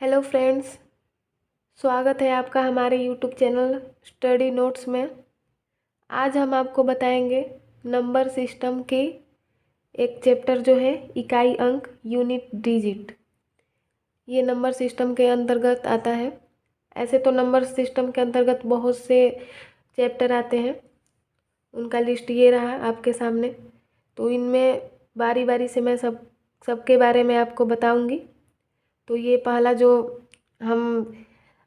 Hello friends, स्वागत है आपका हमारे यूट्यूब चैनल स्टडी नोट्स में। आज हम आपको बताएंगे नंबर सिस्टम के एक चैप्टर जो है इकाई अंक यूनिट डिजिट। ये नंबर सिस्टम के अंतर्गत आता है। ऐसे तो नंबर सिस्टम के अंतर्गत बहुत से चैप्टर आते हैं, उनका लिस्ट ये रहा आपके सामने। तो इनमें बारी बारी से मैं सबके बारे में आपको बताऊंगी। तो ये पहला जो हम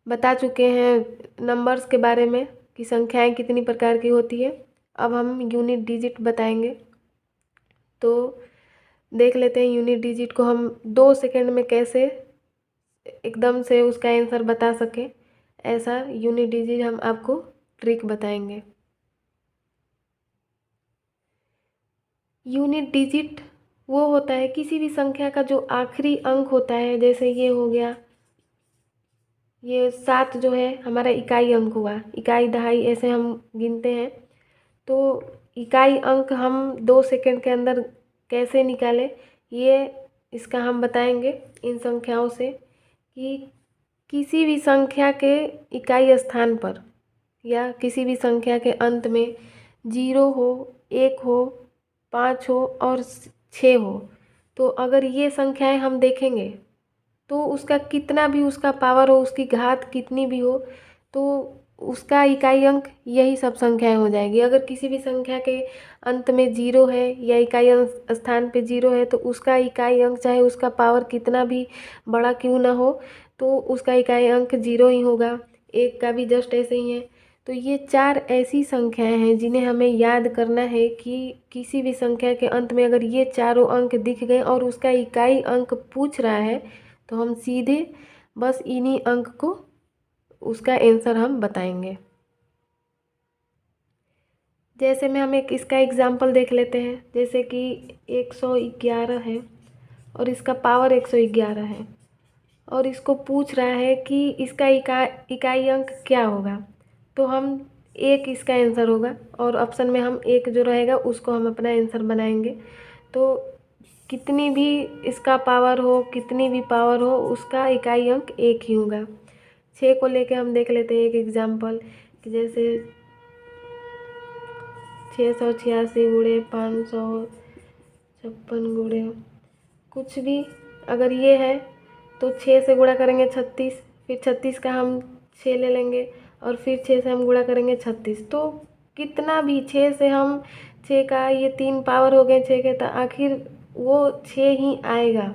बता चुके हैं नंबर्स के बारे में कि संख्याएं कितनी प्रकार की होती है। अब हम यूनिट डिजिट बताएंगे। तो देख लेते हैं यूनिट डिजिट को हम 2 सेकंड में कैसे एकदम से उसका आंसर बता सकें। ऐसा यूनिट डिजिट हम आपको ट्रिक बताएंगे। यूनिट डिजिट वो होता है किसी भी संख्या का जो आखिरी अंक होता है। जैसे ये हो गया, ये 7 जो है हमारा इकाई अंक हुआ। इकाई दहाई ऐसे हम गिनते हैं। तो इकाई अंक हम 2 सेकंड के अंदर कैसे निकालें, ये इसका हम बताएंगे इन संख्याओं से कि किसी भी संख्या के इकाई स्थान पर या किसी भी संख्या के अंत में 0 हो, 1 हो, 5 हो और 6 हो, तो अगर ये संख्याएं हम देखेंगे तो उसका कितना भी उसका पावर हो, उसकी घात कितनी भी हो, तो उसका इकाई अंक यही सब संख्याएं हो जाएगी। अगर किसी भी संख्या के अंत में 0 है या इकाई अंक स्थान पे 0 है, तो उसका इकाई अंक चाहे उसका पावर कितना भी बड़ा क्यों ना हो, तो उसका इकाई अंक 0 ही होगा। एक का भी जस्ट ऐसे ही है। तो ये 4 ऐसी संख्याएं हैं जिन्हें हमें याद करना है कि किसी भी संख्या के अंत में अगर ये चारों अंक दिख गए और उसका इकाई अंक पूछ रहा है, तो हम सीधे बस इन्हीं अंक को उसका आंसर हम बताएंगे। जैसे में हम एक इसका एग्जाम्पल देख लेते हैं। जैसे कि 111 है और इसका पावर 111 है और इसको पूछ रहा है कि इसका इकाई अंक क्या होगा। तो हम एक इसका आंसर होगा और ऑप्शन में हम एक जो रहेगा उसको हम अपना आंसर बनाएंगे। तो कितनी भी इसका पावर हो, कितनी भी पावर हो, उसका इकाई अंक एक ही होगा। 6 को लेके हम देख लेते हैं एक एग्जाम्पल कि जैसे 686 गुणे 556 गुणे कुछ भी अगर ये है तो 6 से गुणा करेंगे 36, फिर 36 का हम 6 ले लेंगे और फिर 6 से हम गुणा करेंगे 36। तो कितना भी 6 से हम 6 का ये 3 पावर हो गए 6 के, तो आखिर वो 6 ही आएगा।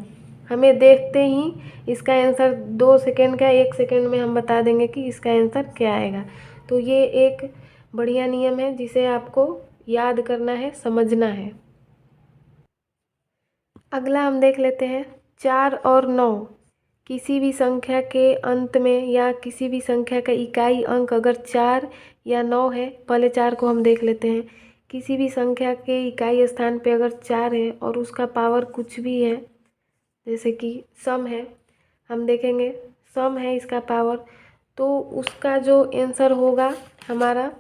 हमें देखते ही इसका आंसर 2 सेकंड का 1 सेकंड में हम बता देंगे कि इसका आंसर क्या आएगा। तो ये एक बढ़िया नियम है जिसे आपको याद करना है, समझना है। अगला हम देख लेते हैं 4 और 9। किसी भी संख्या के अंत में या किसी भी संख्या का इकाई अंक अगर 4 या 9 है, पहले 4 को हम देख लेते हैं। किसी भी संख्या के इकाई स्थान पे अगर 4 है और उसका पावर कुछ भी है, जैसे कि सम है, हम देखेंगे सम है इसका पावर, तो उसका जो आंसर होगा हमारा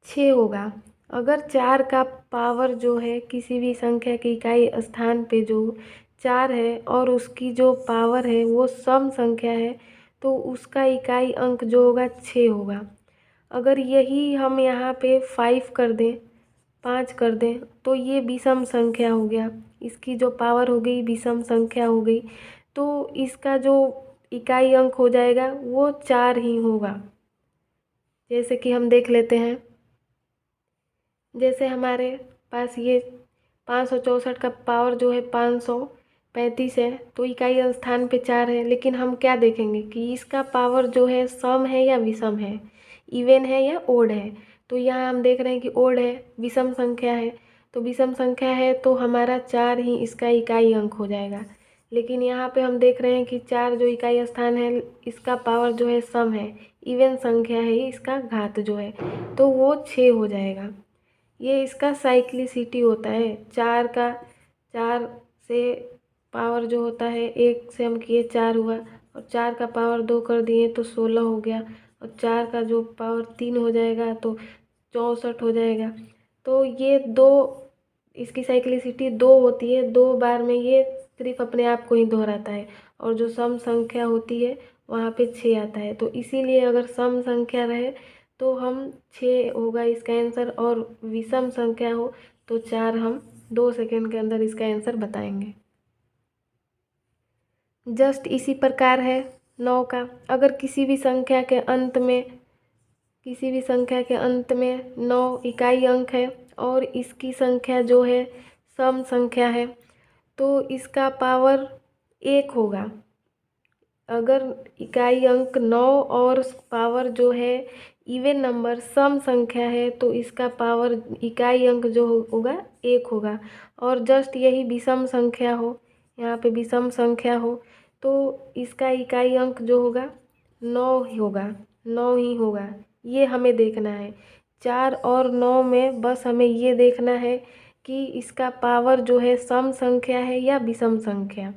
6 होगा। अगर 4 का पावर जो है किसी भी संख्या की इकाई स्थान पे जो 4 है और उसकी जो पावर है वो सम संख्या है, तो उसका इकाई अंक जो होगा 6 होगा। अगर यही हम यहाँ पे 5 कर दें, 5 कर दें, तो ये विषम संख्या हो गया। इसकी जो पावर हो गई विषम संख्या हो गई, तो इसका जो इकाई अंक हो जाएगा वो 4 ही होगा। जैसे कि हम देख लेते हैं, जैसे हमारे पास ये 564 का पावर जो है 535 है, तो इकाई स्थान पे 4 है। लेकिन हम क्या देखेंगे कि इसका पावर जो है सम है या विषम है, इवन है या ओड है। तो यहाँ हम देख रहे हैं कि ओड है, विषम संख्या है। तो विषम संख्या है तो हमारा 4 ही इसका इकाई अंक हो जाएगा। लेकिन यहाँ पे हम देख रहे हैं कि 4 जो इकाई स्थान है इसका पावर जो है सम है, इवन संख्या है, इसका घात जो है, तो वो 6 हो जाएगा। ये इसका साइक्लिसिटी होता है। 4 का 4 से पावर जो होता है, 1 से हम किए 4 हुआ और 4 का पावर 2 कर दिए तो 16 हो गया और 4 का जो पावर 3 हो जाएगा तो 64 हो जाएगा। तो ये दो, इसकी साइक्लिसिटी 2 होती है। 2 बार में ये सिर्फ अपने आप को ही दोहराता है, और जो सम संख्या होती है वहाँ पे 6 आता है। तो इसीलिए अगर सम संख्या रहे तो हम 6 होगा इसका आंसर, और विषम संख्या हो तो 4 हम 2 सेकंड के अंदर इसका आंसर बताएंगे। जस्ट इसी प्रकार है 9 का। अगर किसी भी संख्या के अंत में 9 इकाई अंक है और इसकी संख्या जो है सम संख्या है, तो इसका पावर 1 होगा। अगर इकाई अंक 9 और पावर जो है इवन नंबर सम संख्या है, तो इसका पावर इकाई अंक जो होगा 1 होगा। और जस्ट यही विषम संख्या हो, यहाँ पे विषम संख्या हो, तो इसका इकाई अंक जो होगा 9 होगा, 9 ही होगा। ये हमें देखना है। 4 और 9 में बस हमें ये देखना है कि इसका पावर जो है सम संख्या है या विषम संख्या।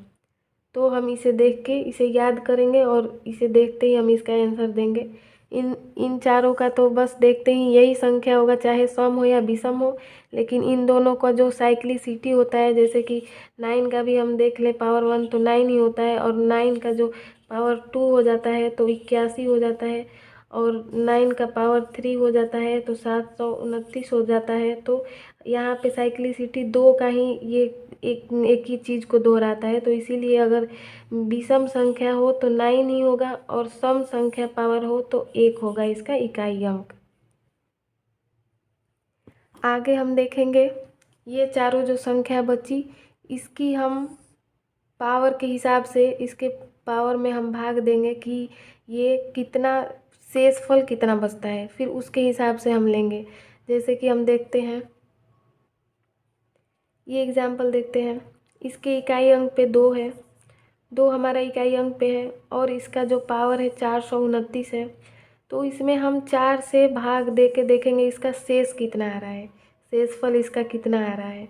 तो हम इसे देख के इसे याद करेंगे और इसे देखते ही हम इसका आंसर देंगे। इन चारों का तो बस देखते ही यही संख्या होगा, चाहे सम हो या विषम हो। लेकिन इन दोनों का जो साइक्लिसिटी होता है, जैसे कि 9 का भी हम देख लें पावर 1 तो 9 ही होता है, और 9 का जो पावर 2 हो जाता है तो 81 हो जाता है, और 9 का पावर 3 हो जाता है तो 729 हो जाता है। तो यहाँ पे साइक्लिसिटी 2 का ही ये एक ही चीज़ को दोहराता है। तो इसीलिए अगर विषम संख्या हो तो 9 ही होगा, और सम संख्या पावर हो तो 1 होगा इसका इकाई अंक। आगे हम देखेंगे ये चारों जो संख्या बची, इसकी हम पावर के हिसाब से इसके पावर में हम भाग देंगे कि ये कितना शेषफल कितना बचता है, फिर उसके हिसाब से हम लेंगे। जैसे कि हम देखते हैं, ये एग्जाम्पल देखते हैं। इसके इकाई अंक पे 2 है, 2 हमारा इकाई अंक पे है, और इसका जो पावर है 429 है। तो इसमें हम 4 से भाग दे के देखेंगे इसका शेष कितना आ रहा है, शेषफल इसका कितना आ रहा है।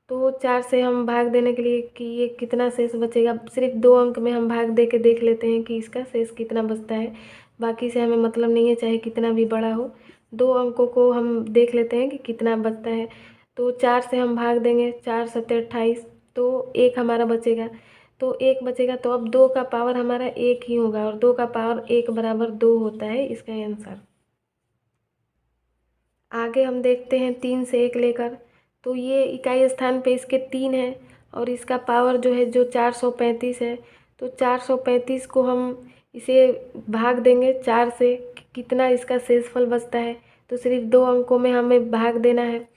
तो 4 से हम भाग देने के लिए कि ये कितना शेष बचेगा, सिर्फ 2 अंक में हम भाग दे के देख लेते हैं कि इसका शेष कितना बचता है। बाकी से हमें मतलब नहीं है, चाहे कितना भी बड़ा हो। 2 अंकों को हम देख लेते हैं कि कितना बचता है। तो 4 से हम भाग देंगे, 4 सत्ते 28, तो 1 हमारा बचेगा। तो 1 बचेगा, तो अब 2 का पावर हमारा 1 ही होगा, और 2 का पावर 1 बराबर 2 होता है इसका आंसर। आगे हम देखते हैं 3 से 1 लेकर। तो ये इकाई स्थान पे इसके 3 है, और इसका पावर जो है जो 435 है। तो 435 को हम इसे भाग देंगे 4 से, कितना इसका शेषफल बचता है। तो सिर्फ 2 अंकों में हमें भाग देना है।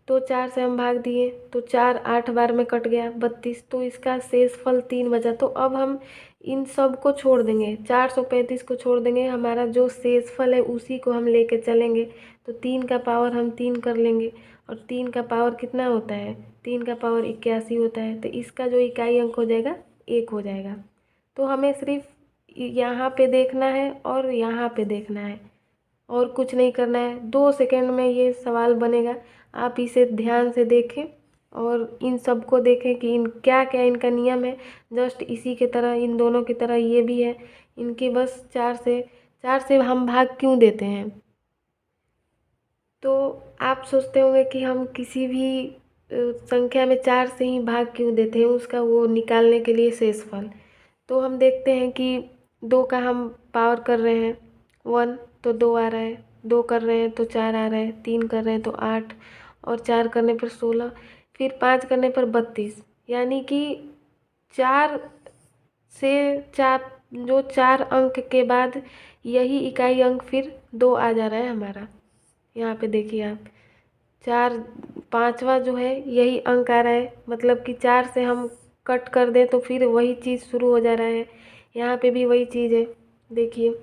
तो 4 से हम भाग दिए तो 4 8 बार में कट गया 32, तो इसका शेषफल 3 बचा। तो अब हम इन सब को छोड़ देंगे, 435 को छोड़ देंगे, हमारा जो शेषफल है उसी को हम लेके चलेंगे। तो 3 का पावर हम 3 कर लेंगे, और 3 का पावर कितना होता है, 3 का पावर 81 होता है। तो इसका जो इकाई अंक हो जाएगा 1 हो जाएगा। तो हमें सिर्फ यहाँ पे देखना है और यहाँ पे देखना है, और कुछ नहीं करना है। 2 सेकंड में ये सवाल बनेगा, आप इसे ध्यान से देखें और इन सब को देखें कि इन क्या क्या इनका नियम है। जस्ट इसी के तरह, इन दोनों की तरह ये भी है। इनके बस 4 से हम भाग क्यों देते हैं। तो आप सोचते होंगे कि हम किसी भी संख्या में 4 से ही भाग क्यों देते हैं, उसका वो निकालने के लिए शेषफल। तो हम देखते हैं कि 2 का हम पावर कर रहे हैं 1 तो 2 आ रहा है, 2 कर रहे हैं तो 4 आ रहा है, 3 कर रहे हैं तो 8, और 4 करने पर 16, फिर 5 करने पर 32। यानी कि 4 से 4, जो 4 अंक के बाद यही इकाई अंक फिर 2 आ जा रहा है हमारा। यहाँ पे देखिए आप, 4 5वां जो है यही अंक आ रहा है, मतलब कि 4 से हम कट कर दें तो फिर वही चीज़ शुरू हो जा रहा है। यहाँ पे भी वही चीज़ है, देखिए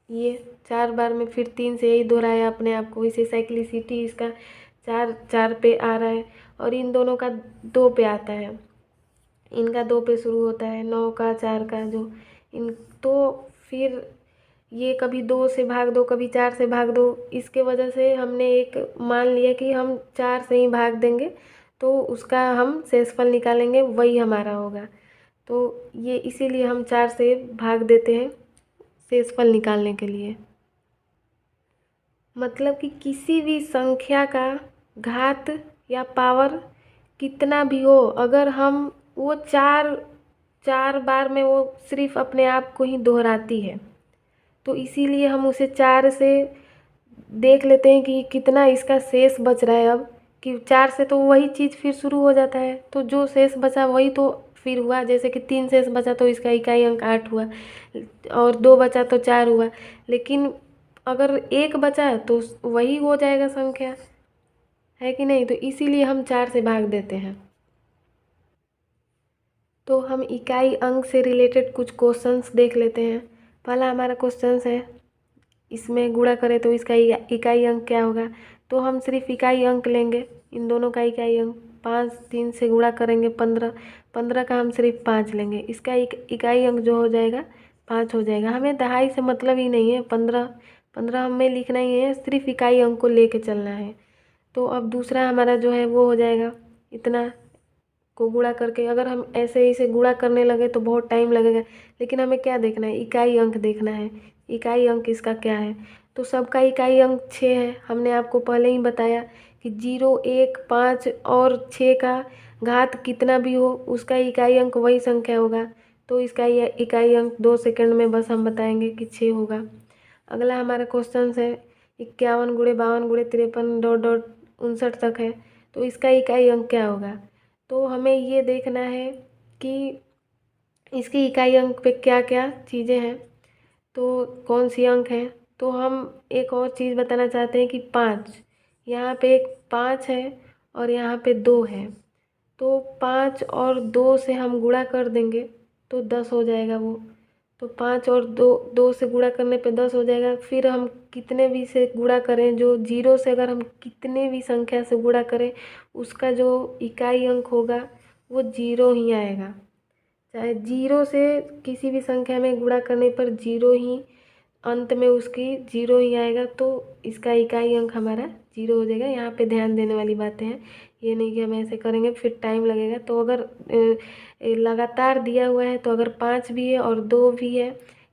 ये 4 बार में फिर 3 से यही दोहराया अपने आप को। इसे साइक्लिसिटी इसका 4 पे आ रहा है, और इन दोनों का 2 पे आता है। इनका 2 पे शुरू होता है, 9 का 4 का जो इन, तो फिर ये कभी 2 से भाग दो, कभी 4 से भाग दो। इसके वजह से हमने एक मान लिया कि हम 4 से ही भाग देंगे तो उसका हम शेषफल निकालेंगे, वही हमारा होगा। तो ये इसीलिए हम 4 से भाग देते हैं शेषफल निकालने के लिए। मतलब कि किसी भी संख्या का घात या पावर कितना भी हो, अगर हम वो चार चार बार में वो सिर्फ अपने आप को ही दोहराती है। तो इसीलिए हम उसे 4 से देख लेते हैं कि कितना इसका शेष बच रहा है अब, कि 4 से तो वही चीज़ फिर शुरू हो जाता है, तो जो शेष बचा वही तो फिर हुआ। जैसे कि 3 शेष बचा तो इसका इकाई अंक 8 हुआ, और 2 बचा तो 4 हुआ। लेकिन अगर 1 बचा तो वही हो जाएगा संख्या, है कि नहीं? तो इसीलिए हम 4 से भाग देते हैं। तो हम इकाई अंक से रिलेटेड कुछ क्वेश्चंस देख लेते हैं। पहला हमारा क्वेश्चंस है, इसमें गुणा करें तो इसका इकाई अंक क्या होगा? तो हम सिर्फ इकाई अंक लेंगे, इन दोनों का इकाई अंक 5, 3 से गुणा करेंगे 15, 15 का हम सिर्फ 5 लेंगे, इसका इकाई अंक जो हो जाएगा 5 हो जाएगा। हमें दहाई से मतलब ही नहीं है, 15 15 हमें लिखना ही है, सिर्फ इकाई अंक को लेके चलना है। तो अब दूसरा हमारा जो है वो हो जाएगा, इतना को गुणा करके। अगर हम ऐसे ही से गुणा करने लगे तो बहुत टाइम लगेगा, लेकिन हमें क्या देखना है? इकाई अंक देखना है। इकाई अंक इसका क्या है? तो सबका इकाई अंक 6 है। हमने आपको पहले ही बताया कि 0, 1, 5 और 6 का घात कितना भी हो उसका इकाई अंक वही संख्या होगा। तो इसका इकाई अंक 2 सेकंड में बस हम बताएंगे कि 6 होगा। अगला हमारा क्वेश्चन है 51 गुणे 52 गुणे 53 डॉट डॉट 59 तक है, तो इसका इकाई अंक क्या होगा? तो हमें ये देखना है कि इसके इकाई अंक पे क्या क्या चीज़ें हैं, तो कौन सी अंक हैं। तो हम एक और चीज़ बताना चाहते हैं कि 5, यहाँ पे एक 5 है और यहाँ पे 2 है। तो 5 और 2 से हम गुणा कर देंगे तो 10 हो जाएगा वो। तो 5 और 2 से गुणा करने पे 10 हो जाएगा। फिर हम कितने भी से गुणा करें, जो 0 से अगर हम कितने भी संख्या से गुणा करें उसका जो इकाई अंक होगा वो 0 ही आएगा। चाहे 0 से किसी भी संख्या में गुणा करने पर 0 ही अंत में उसकी 0 ही आएगा, तो इसका इकाई अंक हमारा 0 हो जाएगा। यहाँ पे ध्यान देने वाली बातें हैं, ये नहीं कि हम ऐसे करेंगे फिर टाइम लगेगा। तो अगर लगातार दिया हुआ है तो अगर 5 भी है और 2 भी है,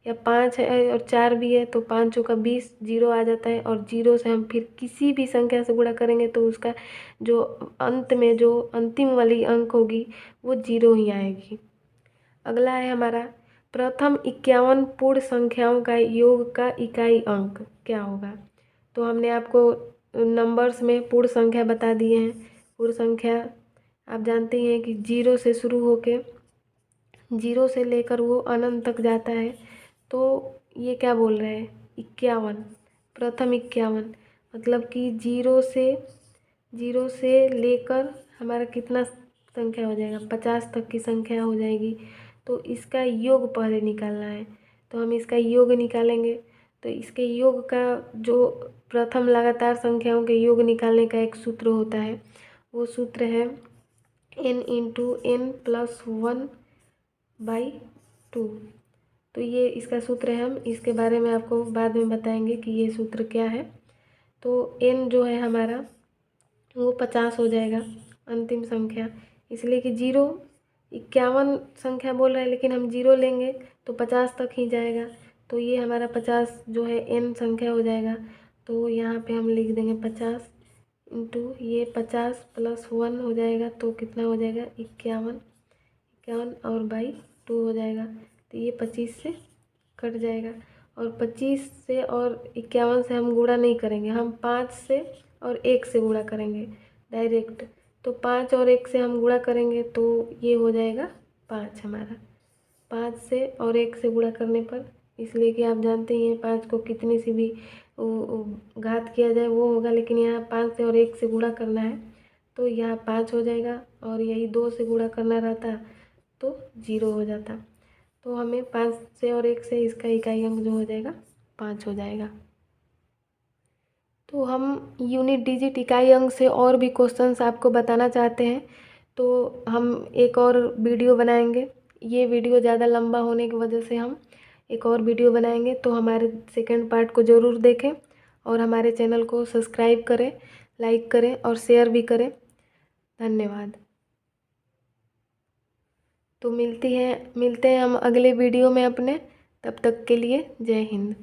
या 5 है और 4 भी है, तो 5 चौका 20, 0 आ जाता है। और 0 से हम फिर किसी भी संख्या से गुणा करेंगे तो उसका जो अंत में जो अंतिम वाली अंक होगी वो 0 ही आएगी। अगला है हमारा प्रथम 51 पूर्ण संख्याओं का योग का इकाई अंक क्या होगा? तो हमने आपको नंबर्स में पूर्ण संख्या बता दिए हैं। पूर्ण संख्या आप जानते ही हैं कि 0 से शुरू होके 0 से लेकर वो अनंत तक जाता है। तो ये क्या बोल रहे हैं? 51, प्रथम 51 मतलब कि 0 से लेकर हमारा कितना संख्या हो जाएगा? 50 तक की संख्या हो जाएगी। तो इसका योग पहले निकालना है, तो हम इसका योग निकालेंगे। तो इसके योग का जो प्रथम लगातार संख्याओं के योग निकालने का एक सूत्र होता है, वो सूत्र है n इंटू n प्लस 1/2। तो ये इसका सूत्र है, हम इसके बारे में आपको बाद में बताएंगे कि ये सूत्र क्या है। तो n जो है हमारा वो 50 हो जाएगा अंतिम संख्या, इसलिए कि 51 संख्या बोल रहा है लेकिन हम 0 लेंगे तो 50 तक ही जाएगा। तो ये हमारा 50 जो है n संख्या हो जाएगा। तो यहाँ पे हम लिख देंगे 50 इंटू ये 50 प्लस 1 हो जाएगा, तो कितना हो जाएगा? 51, 51 और 2 हो जाएगा। तो ये 25 से कट जाएगा, और 25 से और 51 से हम गुणा नहीं करेंगे, हम 5 से और 1 से गुणा करेंगे डायरेक्ट। तो 5 और 1 से हम गुणा करेंगे तो ये हो जाएगा 5 हमारा। 5 से और 1 से गुणा करने पर, इसलिए कि आप जानते ही हैं 5 को कितनी सी भी घात किया जाए वो होगा, लेकिन यहाँ 5 से और 1 से गुणा करना है तो यहाँ 5 हो जाएगा, और यही 2 से गुणा करना रहता तो 0 हो जाता। तो हमें 5 से और 1 से इसका इकाई अंक जो हो जाएगा 5 हो जाएगा। तो हम यूनिट डिजिट इकाई अंक से और भी क्वेश्चंस आपको बताना चाहते हैं, तो हम एक और वीडियो बनाएंगे। ये वीडियो ज़्यादा लंबा होने की वजह से हम एक और वीडियो बनाएंगे, तो हमारे सेकंड पार्ट को ज़रूर देखें और हमारे चैनल को सब्सक्राइब करें, लाइक करें और शेयर भी करें। धन्यवाद। तो मिलते हैं हम अगले वीडियो में अपने, तब तक के लिए जय हिंद।